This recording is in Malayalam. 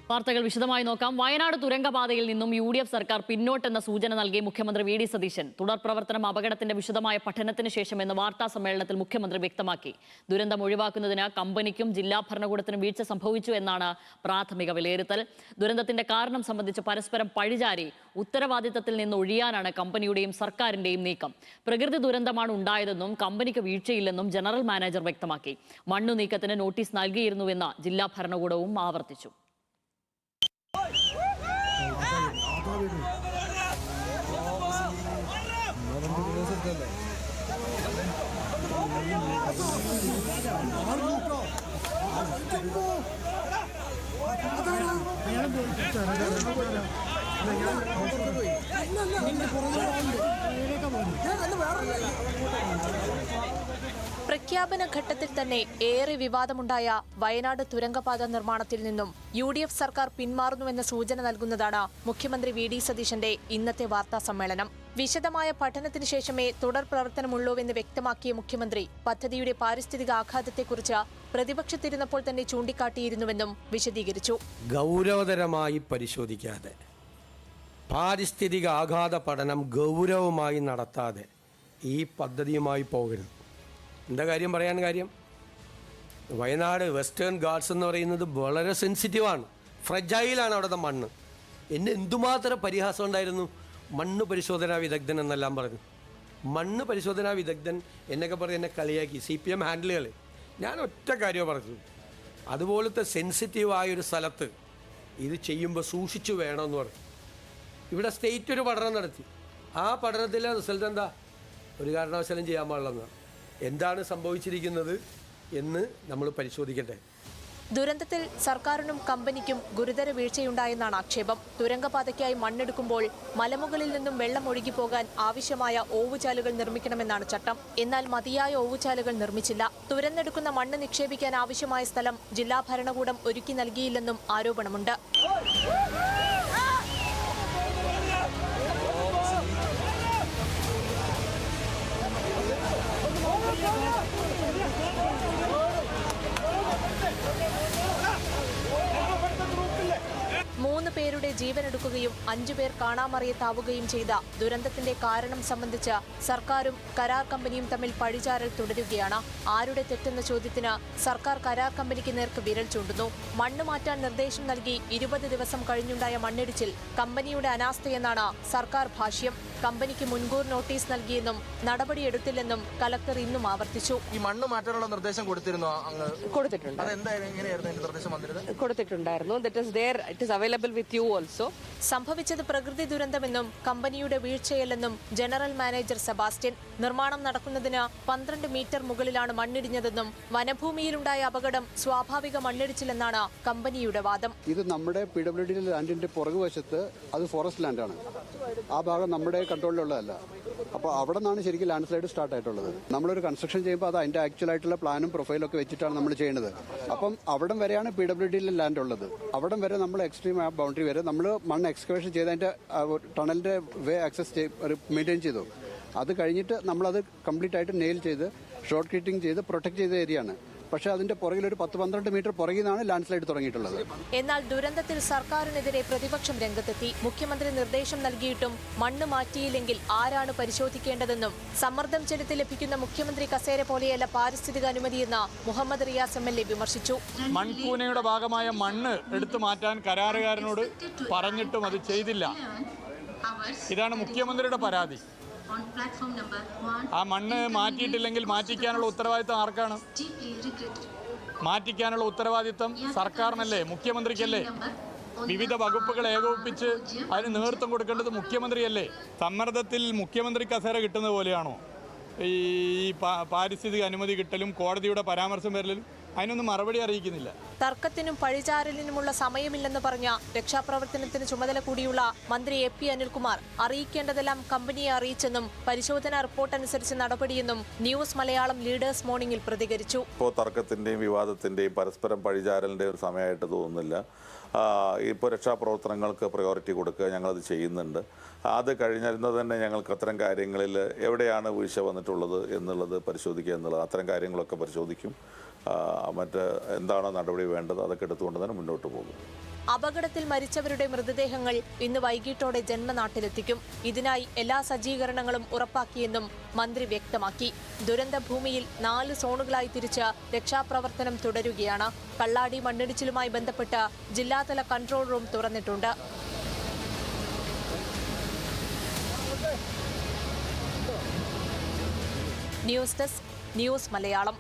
വാർത്തകൾ വിശദമായി നോക്കാം. വയനാട് തുരങ്കപാതയിൽ നിന്നും UDF സർക്കാർ പിന്നോട്ടെന്ന സൂചന നൽകി മുഖ്യമന്ത്രി VD സതീശൻ. തുടർ പ്രവർത്തനം അപകടത്തിന്റെ വിശദമായ പഠനത്തിന് ശേഷമെന്ന് വാർത്താ സമ്മേളനത്തിൽ മുഖ്യമന്ത്രി വ്യക്തമാക്കി. ദുരന്തം ഒഴിവാക്കുന്നതിന് കമ്പനിക്കും ജില്ലാ ഭരണകൂടത്തിനും വീഴ്ച സംഭവിച്ചു എന്നാണ് പ്രാഥമിക വിലയിരുത്തൽ. ദുരന്തത്തിന്റെ കാരണം സംബന്ധിച്ച് പരസ്പരം പഴിചാരി ഉത്തരവാദിത്തത്തിൽ നിന്ന് ഒഴിയാനാണ് കമ്പനിയുടെയും സർക്കാരിന്റെയും നീക്കം. പ്രകൃതി ദുരന്തമാണ് ഉണ്ടായതെന്നും കമ്പനിക്ക് വീഴ്ചയില്ലെന്നും ജനറൽ മാനേജർ വ്യക്തമാക്കി. മണ്ണു നീക്കത്തിന് നോട്ടീസ് നൽകിയിരുന്നുവെന്ന് ജില്ലാ ഭരണകൂടവും ആവർത്തിച്ചു. പ്രഖ്യാപന ഘട്ടത്തിൽ തന്നെ ഏറെ വിവാദമുണ്ടായ വയനാട് തുരങ്കപാത നിർമ്മാണത്തിൽ നിന്നും UDF സർക്കാർ പിന്മാറുന്നുവെന്ന സൂചന നൽകുന്നതാണ് മുഖ്യമന്ത്രി VD സതീശന്റെ ഇന്നത്തെ വാർത്താ സമ്മേളനം. വിശദമായ പഠനത്തിന് ശേഷമേ തുടർ പ്രവർത്തനമുള്ളൂവെന്ന് വ്യക്തമാക്കിയ മുഖ്യമന്ത്രി പദ്ധതിയുടെ പാരിസ്ഥിതിക ആഘാതത്തെക്കുറിച്ച് പ്രതിപക്ഷത്തിരുന്നപ്പോൾ തന്നെ ചൂണ്ടിക്കാട്ടിയിരുന്നുവെന്നും വിശദീകരിച്ചു. ഗൗരവതരമായി പരിശോധിക്കാതെ, പാരിസ്ഥിതിക ആഘാത പഠനം ഗൗരവമായി നടത്താതെ ഈ പദ്ധതിയുമായി പോകരുത്. എന്താ കാര്യം പറയാൻ കാര്യം? വയനാട് വെസ്റ്റേൺ ഗാർഡ്സ് എന്ന് പറയുന്നത് വളരെ സെൻസിറ്റീവാണ്, ഫ്രജൈലാണ് അവിടുത്തെ മണ്ണ്. എന്നെ എന്തുമാത്രം പരിഹാസം ഉണ്ടായിരുന്നു. മണ്ണ് പരിശോധനാ വിദഗ്ധൻ എന്നെല്ലാം പറഞ്ഞു. മണ്ണ് പരിശോധനാ വിദഗ്ധൻ എന്നൊക്കെ പറഞ്ഞ് എന്നെ കളിയാക്കി. CPM ഹാൻഡിലുകൾ. ഞാൻ ഒറ്റ കാര്യമേ പറഞ്ഞു, അതുപോലത്തെ സെൻസിറ്റീവായൊരു സ്ഥലത്ത് ഇത് ചെയ്യുമ്പോൾ സൂക്ഷിച്ചു വേണമെന്ന് പറഞ്ഞു. ഇവിടെ സ്റ്റേറ്റ് ഒരു പഠനം നടത്തി. ആ പഠനത്തിലെ റിസൾട്ട് എന്താ? ഒരു കാരണവശാലും ചെയ്യാൻ പാടില്ലെന്നാണ്. എന്താണ് സംഭവിച്ചിരിക്കുന്നത് എന്ന് നമ്മൾ പരിശോധിക്കട്ടെ. ദുരന്തത്തിൽ സർക്കാരിനും കമ്പനിക്കും ഗുരുതര വീഴ്ചയുണ്ടായെന്നാണ് ആക്ഷേപം. തുരങ്കപാതയ്ക്കായി മണ്ണെടുക്കുമ്പോൾ മലമുകളിൽ നിന്നും വെള്ളം ഒഴുകിപ്പോകാൻ ആവശ്യമായ ഓവുചാലുകൾ നിർമ്മിക്കണമെന്നാണ് ചട്ടം. എന്നാൽ മതിയായ ഓവുചാലുകൾ നിർമ്മിച്ചില്ല. തുരന്നെടുക്കുന്ന മണ്ണ് നിക്ഷേപിക്കാൻ ആവശ്യമായ സ്ഥലം ജില്ലാ ഭരണകൂടം ഒരുക്കി നൽകിയില്ലെന്നും ആരോപണമുണ്ട്. മൂന്ന് പേരുടെ ജീവനെടുക്കുകയും 5 പേർ കാണാമറിയത്താവുകയും ചെയ്ത ദുരന്തത്തിന്റെ കാരണം സംബന്ധിച്ച് സർക്കാരും കരാർ കമ്പനിയും തമ്മിൽ പഴിചാരൽ തുടരുകയാണ്. ആരുടെ തെറ്റെന്ന ചോദ്യത്തിന് സർക്കാർ കരാർ കമ്പനിക്ക് നേർക്ക് വിരൽ ചൂണ്ടുന്നു. മണ്ണ് മാറ്റാൻ നിർദ്ദേശം നൽകി 20 ദിവസം കഴിഞ്ഞുണ്ടായ മണ്ണിടിച്ചിൽ കമ്പനിയുടെ അനാസ്ഥയെന്നാണ് സർക്കാർ ഭാഷ്യം. കമ്പനിക്ക് മുൻകൂർ നോട്ടീസ് നൽകിയെന്നും നടപടിയെടുത്തില്ലെന്നും കലക്ടർ ഇന്നും ആവർത്തിച്ചു. ഈ മണ്ണ് മാറ്റാനുള്ള നിർദ്ദേശം കൊടുത്തിരുന്നു? സംഭവിച്ചത് പ്രകൃതി ദുരന്തമെന്നും കമ്പനിയുടെ വീഴ്ചയല്ലെന്നും ജനറൽ മാനേജർ സെബാസ്റ്റ്യൻ. നിർമ്മാണം നടക്കുന്നതിന് 12 മീറ്റർ മുകളിലാണ് മണ്ണിടിഞ്ഞതെന്നും വനഭൂമിയിലുണ്ടായ അപകടം സ്വാഭാവിക മണ്ണിടിച്ചിലെന്നാണ് കമ്പനിയുടെ വാദം. ഇത് നമ്മുടെ PWD ലാൻഡിന്റെ പുറകുവശത്ത് അത് ഫോറസ്റ്റ് ലാൻഡാണ്. ആ ഭാഗം നമ്മുടെ കൺട്രോളിലുള്ളതല്ല. അപ്പോൾ അവിടെ നിന്നാണ് ശരിക്കും ലാൻഡ് സ്ലൈഡ് സ്റ്റാർട്ട് ആയിട്ടുള്ളത്. നമ്മളൊരു കൺസ്ട്രക്ഷൻ ചെയ്യുമ്പോൾ അത് അതിന്റെ ആക്ച്വൽ ആയിട്ടുള്ള പ്ലാനും പ്രൊഫൈലും ഒക്കെ വെച്ചിട്ടാണ് നമ്മൾ ചെയ്യുന്നത്. അപ്പം അവിടം വരെയാണ് PWD ലാൻഡ് ഉള്ളത്. അവിടം വരെ നമ്മൾ എക്സ്ട്രീം ആ ബൗണ്ടറി വരെ നമ്മൾ മണ്ണ് എക്സ്കവേഷൻ ചെയ്ത് അതിന്റെ ടണലിന്റെ വേ ആക്സസ് മെയിൻറ്റെയിൻ ചെയ്തു. അത് കഴിഞ്ഞിട്ട് നമ്മളത് കംപ്ലീറ്റ് ആയിട്ട് നെയിൽ ചെയ്ത് ഷോർട്ട് കട്ടിങ് ചെയ്ത് പ്രൊട്ടക്ട് ചെയ്ത ഏരിയയാണ്. പക്ഷേ അതിന്റെ പുറകിൽ ഒരു 10-12 മീറ്റർ പുറകിൽ നിന്നാണ് ലാൻഡ് സ്ലൈഡ് തുടങ്ങിയിട്ടുള്ളത്. എന്നാൽ ദുരന്തത്തിൽ സർക്കാരിനെതിരെ പ്രതിപക്ഷം രംഗത്തെത്തി. മുഖ്യമന്ത്രി നിർദ്ദേശം നൽകിയിട്ടും മണ്ണ് മാറ്റിയില്ലെങ്കിൽ ആരാണ് പരിശോധിക്കേണ്ടതെന്നും സമ്മർദ്ദം ചെലുത്തി ലഭിക്കുന്ന മുഖ്യമന്ത്രി കസേര പോലെയല്ല പാരിസ്ഥിതിക അനുമതിയെന്ന് മുഹമ്മദ് റിയാസ് MLA വിമർശിച്ചു. മൺകൂനയുടെ ഭാഗമായ മണ്ണ് എടുത്തു മാറ്റാൻ കരാറുകാരനോട് പറഞ്ഞിട്ടും അത് ചെയ്തില്ല. ഇതാണ് മുഖ്യമന്ത്രിയുടെ പരാതി. ആ മണ്ണ് മാറ്റിയിട്ടില്ലെങ്കിൽ മാറ്റിക്കാനുള്ള ഉത്തരവാദിത്തം ആർക്കാണ്? മാറ്റിക്കാനുള്ള ഉത്തരവാദിത്തം സർക്കാരിനല്ലേ, മുഖ്യമന്ത്രിക്കല്ലേ? വിവിധ വകുപ്പുകൾ ഏകോപിപ്പിച്ച് അതിന് നേതൃത്വം കൊടുക്കേണ്ടത് മുഖ്യമന്ത്രിയല്ലേ? സമ്മർദ്ദത്തിൽ മുഖ്യമന്ത്രി കസേര കിട്ടുന്നത് പോലെയാണോ ഈ പാരിസ്ഥിതിക അനുമതി കിട്ടലും കോടതിയുടെ പരാമർശം വരലും? അതിനൊന്നും മറുപടി അറിയിക്കുന്നില്ല. തർക്കത്തിനും പഴിചാരലിനുമുള്ള സമയമില്ലെന്ന് പറഞ്ഞ രക്ഷാപ്രവർത്തനത്തിന് ചുമതല കൂടിയുള്ള മന്ത്രി AP അനിൽകുമാർ അറിയിക്കേണ്ടതെല്ലാം കമ്പനിയെ അറിയിച്ചെന്നും പരിശോധനാ റിപ്പോർട്ട് അനുസരിച്ച് നടപടിയെന്നും ന്യൂസ് മലയാളം ലീഡേഴ്സ് മോർണിംഗിൽ പ്രതികരിച്ചു. ഇപ്പോൾ തർക്കത്തിന്റെയും വിവാദത്തിന്റെയും പരസ്പരം പഴിചാരലിന്റെ ഒരു സമയമായിട്ട് തോന്നുന്നില്ല. ഇപ്പോൾ രക്ഷാപ്രവർത്തനങ്ങൾക്ക് പ്രയോറിറ്റി കൊടുക്കുക, ഞങ്ങളത് ചെയ്യുന്നുണ്ട്. അത് കഴിഞ്ഞിരുന്നത് തന്നെ ഞങ്ങൾക്ക് അത്തരം കാര്യങ്ങളിൽ എവിടെയാണ് വീഴ്ച വന്നിട്ടുള്ളത് എന്നുള്ളത് പരിശോധിക്കുക എന്നുള്ളത്, അത്തരം കാര്യങ്ങളൊക്കെ പരിശോധിക്കും. മറ്റ് എന്താണോ നടപടി വേണ്ടത് അതൊക്കെ എടുത്തുകൊണ്ട് തന്നെ മുന്നോട്ട് പോകും. അപകടത്തിൽ മരിച്ചവരുടെ മൃതദേഹങ്ങൾ ഇന്ന് വൈകിട്ടോടെ ജന്മനാട്ടിലെത്തിക്കും. ഇതിനായി എല്ലാ സജ്ജീകരണങ്ങളും ഉറപ്പാക്കിയെന്നും മന്ത്രി വ്യക്തമാക്കി. ദുരന്തഭൂമിയിൽ 4 സോണുകളായി തിരിച്ച് രക്ഷാപ്രവർത്തനം തുടരുകയാണ്. കള്ളാടി മണ്ണിടിച്ചിലുമായി ബന്ധപ്പെട്ട് ജില്ലാതല കൺട്രോൾ റൂം തുറന്നിട്ടുണ്ട്. News desk, news Malayalam.